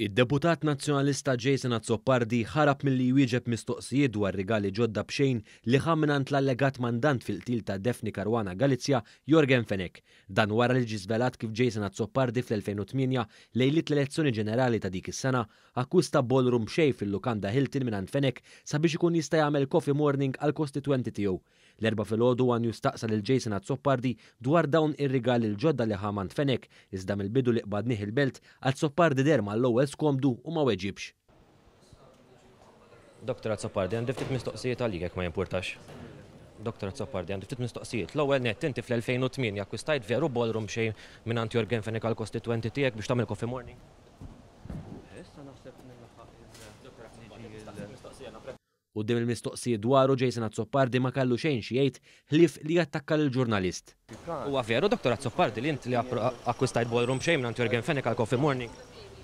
Id-deputat nazzjonalista Jason Azzopardi ħarab milli jwieġeb mistoqsijiet dwar rigali ġodda b'xejn li ħam minant l-allegat mandant fil-qtil ta' Daphne Caruana Galizia, Jorgen Fenech. Dan wara li ġie żvelat kif Jason Azzopardi fl-2008 lejlit l-elezzjoni ġenerali ta' dik is-sena akkwista ballroom xej fil-Lukanda Hilton minant Fenech sabiex ikun jista' jagħmel coffee morning għall-kostitwenti tiegħu. L-erba' filgħodu għan jistaqsa lil Jason Azzopardi dwar dawn ir-rigali l-ġodda li ħamant Fenech iżda mill-bidu li qbad nieħ il-belt Azzopardi derma l-ewwel skomdu u ma weġibx. Dr. Azzopardi, għandi ftit mistoqsijiet għalik jekk ma jimpurtax. Dr. Azzopardi, għandi ftit mistoqsijiet. L-ewwel nett inti fl-2008 akkwistajt veru ballroom xejn mingħand Jorgen Fenech għall-kostitwenti tiegħek biex tagħmel coffee morning? U dim il-mistoqsijiet dwaru Jason Azzopardi ma kallu xejn xi jgħid ħlief li jattakka lill-ġurnalist. Huwa veru, Dr. Azzopardi, li inti li akkwistajt ballroom xejn mingħand Jorgen Fenech għall-coffee morning?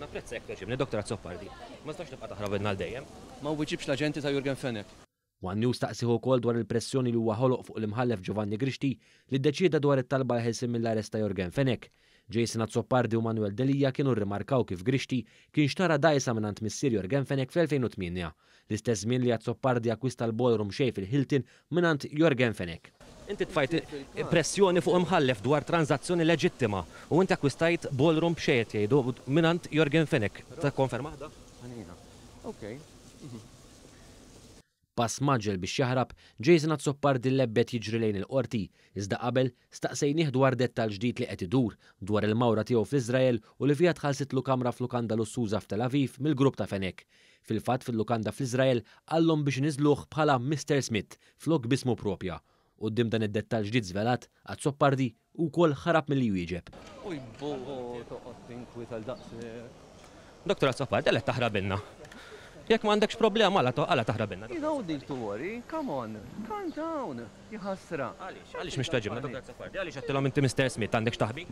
Napprezza jekk tweġibni, Dr. Azzopardi. Ma stax tibqa' taħrabidna l-dejjem. Ma wieġibx l-aġenti ta' Jorgen Fenech. One News staqsiħu wkoll dwar il-pressjoni li huwa ħoloq fuq l-imħallef Giovanni Grixti li ddeċieda dwar it-talba ħelsim mill-arrest ta' Jorgen Fenech. Jason Azzopardi u Manuel Delija kienu rrimarkaw kif Grixti kien xtara dajsa minant missier Jorgen Fenech fl-2008. L-istess żmien li Azzopardi akkwista l-ballroom xej fil-Hilton minant Jorgen Fenech. Inti tfajt pressjoni fuq imħallef dwar tranzazzjoni leġittima u inti akkwistajt ballroom b'xejn jgħidu minant Jorgen Fenech. Ta' konfermata? Okay. Pass maġġel biex jaħrab, Jason Azzopardi l-lebbet jiġri lejn il-qorti, iżda qabel staqsejnih dwar dettal ġdid li qed idur dwar il-mawra tiegħu fl-Iżrael u li fiha tħallsitlu kamra f'lukanda lussuża f'Tel Aviv mill-grupp ta' Fenech. Fil-fatt fil-lukanda fl-Iżrael għallhom biex niżluh bħala Mr. Smith flok bismu propja. Quddiem dan id-dettall ġdid żvelat, Azzopardi wkoll ħarab milli jwieġeb. Dr. Azzopardi, għalek taħrabilna. Jekk m'għandekx problema għala taħrabilna. You don't need to worry, come on, calm down, jħassra. Għaliex mhux taġibna, Dr. Azzopardi, għaliex għattilhom inti Mr. Smith għandekx taħbi?